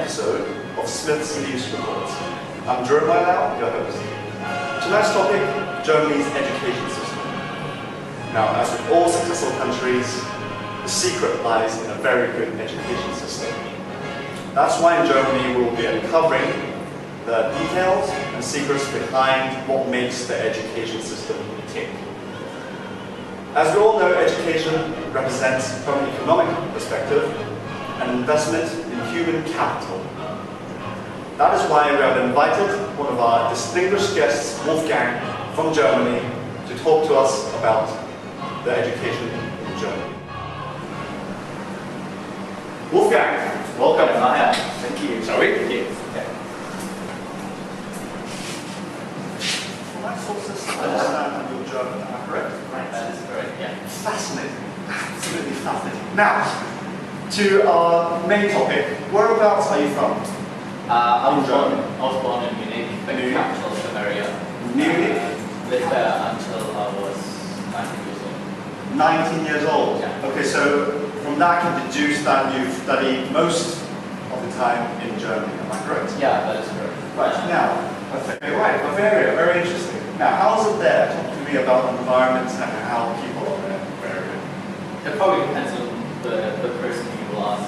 episode of Smith's News Reports. I'm Jeremiah Lau, your host. Tonight's topic, Germany's education system. Now, as with all successful countries, the secret lies in a very good education system. That's why in Germany we'll be uncovering the details and secrets behind what makes the education system tick. As we all know, education represents, from an economic perspective, an investment in human capital. That is why we have invited one of our distinguished guests, Wolfgang, from Germany, to talk to us about the education in Germany. Wolfgang, welcome. Hi. Thank you. Shall we? Yes. Okay. From my sources, I understand you're German, am I correct? Right. That is correct. Yeah. Fascinating. Absolutely fascinating. Now, to our main topic, whereabouts are you from? I was born in Munich, the capital of Bavaria. Munich? Lived there until I was 19 years old. 19 years old? Yeah. Okay, so from that I can deduce that you've studied most of the time in Germany, am I correct? Yeah, that is correct. Right, now, okay, right, Bavaria, very interesting. Now, how's it there? Talk to me about the environment and how people are there in Bavaria. It probably depends on the person you will ask.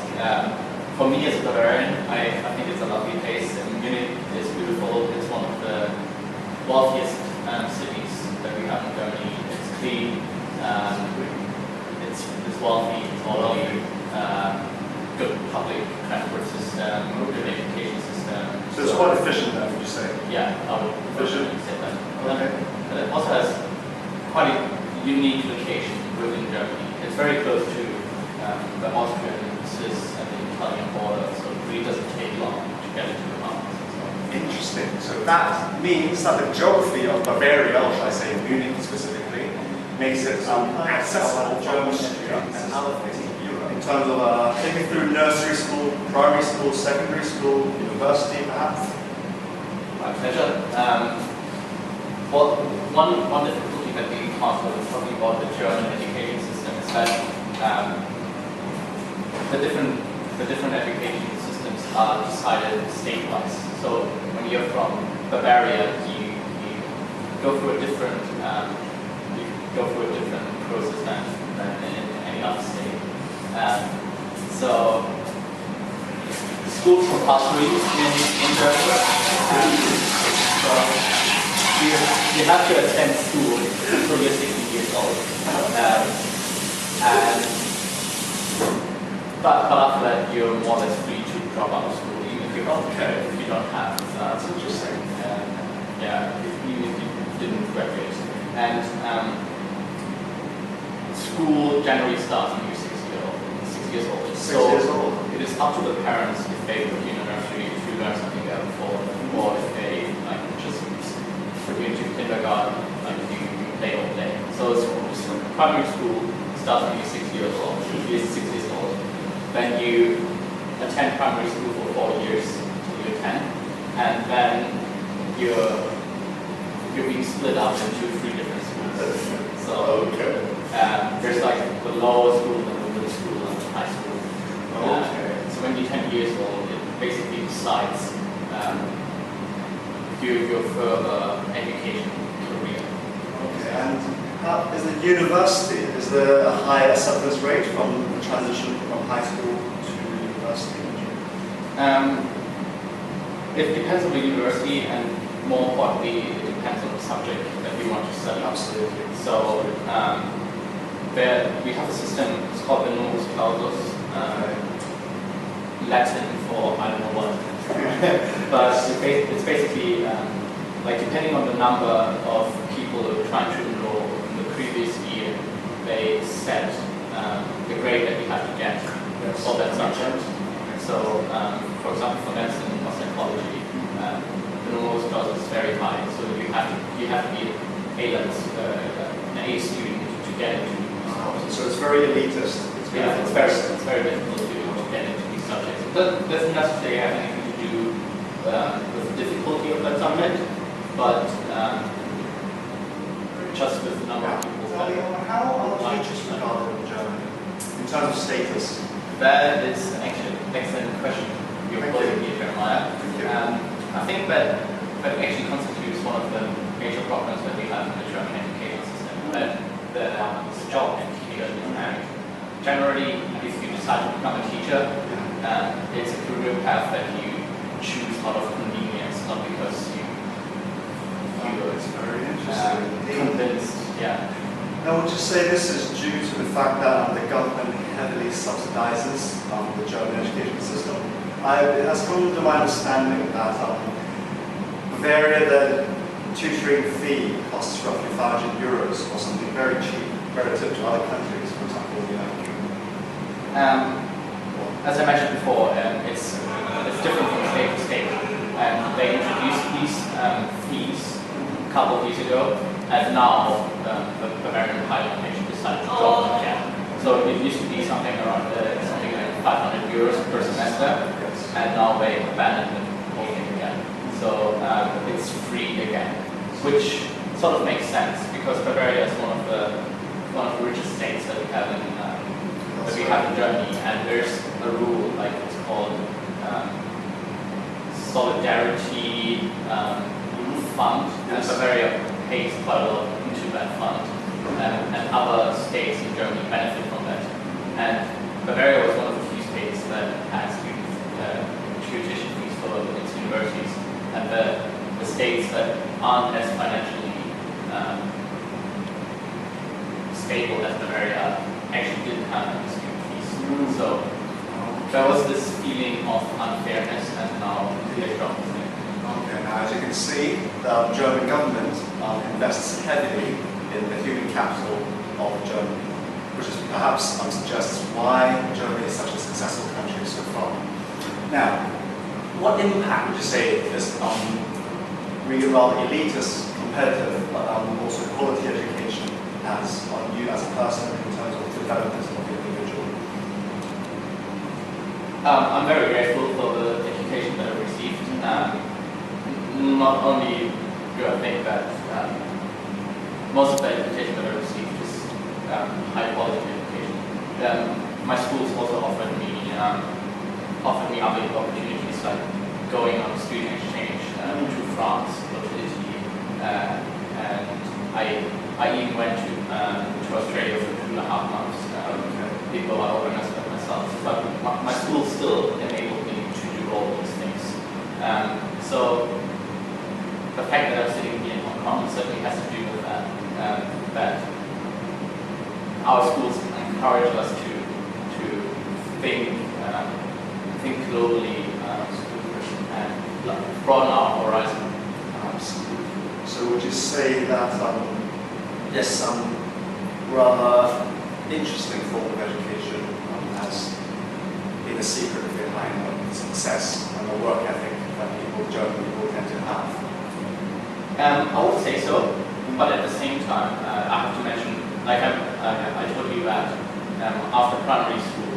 For me as a Bavarian, I think it's a lovely place. Munich is beautiful. It's one of the wealthiest cities that we have in Germany. It's clean, it's wealthy, it's orderly, good public transport system, good education system. So it's quite efficient there, would you say? Yeah, I would Efficient. say that. Okay. And it also has quite a unique location within Germany. It's very close to the Austrian, Swiss, and the Italian border, so it really doesn't take long to get into the mountains. Interesting. So that means that the geography of Bavaria, or should I say Munich specifically, makes it accessible German students and other places in Europe. In terms of taking through nursery school, primary school, secondary school, university perhaps? My pleasure. Well, one difficulty that we encounter when talking about the German education system is that the different education systems are decided state-wise. So when you're from Bavaria, you go through a different process than in any other state. So schools compulsory in Germany. So you have to attend school until you're 16 years old. But after that, you're more or less free to drop out of school, even if you don't have. That's interesting. Yeah, even if you didn't graduate. And school generally starts when you're 6 years old. So it is up to the parents if they put you in a nursery to learn something there before, or if they just put you into kindergarten, you play all day. So primary school starts when you're 6 years old. You're 6 years old. Then you attend primary school for 4 years until you're 10, and then you're being split up into 3 different schools. So there's like the lower school, and the middle school, and the high school. So when you're 10 years old, it basically decides your further education career. Okay. And is the university, is there a higher acceptance rate from the transition from high school to university? It depends on the university, and more importantly, it depends on the subject that you want to study. Absolutely. So we have a system, it's called the numerus clausus, Latin for I don't know what. But it's basically like depending on the number of people who are trying to enroll in the previous year, they set the grade that you have to get for that subject. So, for example, for medicine or psychology, the numerus clausus is very high. So you have to be an A student to get into these courses. So it's very elitist. It's very difficult to get into these subjects. It doesn't necessarily have anything to do with the difficulty of that subject, but just with the number of people. How are teachers regarded in Germany in terms of status? That is an excellent question. your Thank closing you. here, Jeremiah. Thank you. I think that actually constitutes one of the major problems that we have in the German education system. That the job in teaching and generally, if you decide to become a teacher, it's a career path that you choose out of convenience, not because It's very interesting. convinced. Yeah. Now, would you say this is due to the fact that the government heavily subsidizes the German education system? It has come to my understanding that Bavaria, the tutoring fee costs roughly 500 euros or something very cheap relative to other countries, for example, As I mentioned before, it's different from state to state. They introduced these fees a couple of years ago, and now the Bavarian Parliament actually decided to drop them again. So it used to be something around something like 500 euros per semester, and now they abandoned the whole thing again. So it's free again, which sort of makes sense because Bavaria is one of the richest states that we have in Germany, and there's a rule like it's called solidarity fund, and Bavaria pays quite a lot into that fund, and other states in Germany benefit from that. And Bavaria was one of the few states that has tuition fees for its universities, and the states that aren't as financially stable as Bavaria actually didn't have any student fees. So there was this feeling of unfairness, and now they dropped it. Okay, now as you can see, the German government invests heavily in the human capital of Germany, which is perhaps suggests why Germany is such a successful country so far. Now, what impact would you say this really rather elitist, competitive, but also quality education has on you as a person in terms of the development of the individual? I'm very grateful for the education that I received. Not only do I think that most of the education that I received is high quality education. My schools also offered me other opportunities like going on student exchange to France, to Italy, and I even went to Australia for 2.5 months. People I organized by myself, but my school still enabled me to do all these things. So the fact that I'm sitting here in Hong Kong certainly has to do with that. That our schools encourage us to think globally, and broaden our horizon. Absolutely. So would you say that there's some rather interesting form of education has been a secret behind success and the work ethic that German people tend to have? I would say so, but at the same time, I have to mention, like I told you that after primary school,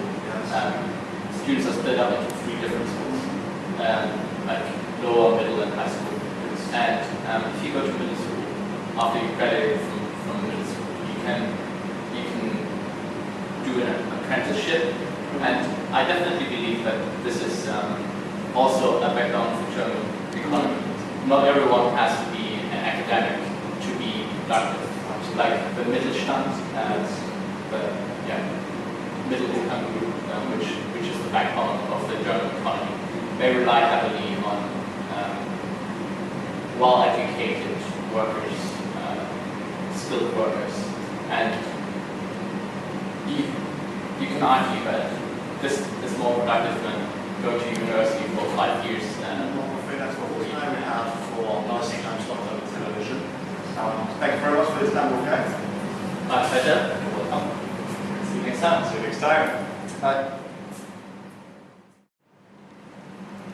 students are split up into 3 different schools, like lower, middle, and high school. And if you go to middle school, after you graduate from middle school, you can do an apprenticeship, and I definitely believe that this is also a background for German economy. Not everyone has to be an academic to be productive. Like the Mittelstand and the middle income group, which is the backbone of the German economy, they rely heavily on well-educated workers, skilled workers, and you can argue that this is more productive than going to university for 5 years. I'm afraid that's all the time we have for last time slots on television. Thank you very much for this time, Wolfgang. My pleasure. You're welcome. See you next time. See you next time. Bye.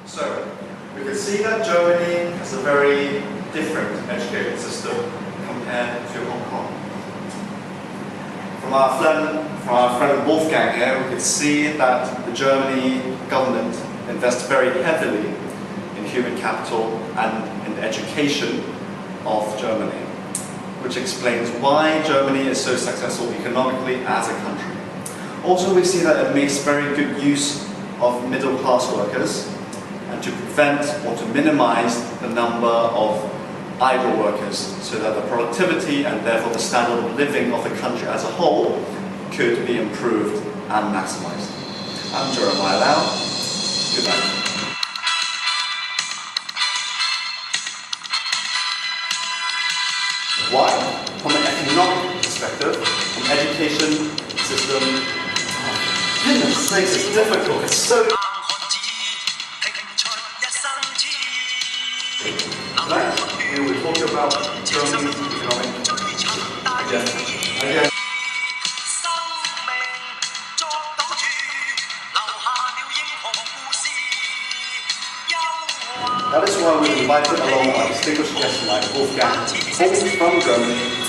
So, we can see that Germany has a very different education system compared to Hong Kong. From our friend Wolfgang here, we can see that the Germany government invests very heavily in human capital and in the education of Germany, which explains why Germany is so successful economically as a country. Also, we see that it makes very good use of middle-class workers, and to prevent or to minimize the number of idle workers so that the productivity and therefore the standard of living of the country as a whole could be improved and maximized. I'm Jeremiah Lau. Good night. Why? From an economic perspective, from education system, goodness sakes, it's difficult. It's so. Tonight, we will talk about Germany's economic agenda. Again. That is why we invited along our distinguished guest tonight, Wolfgang, both from Germany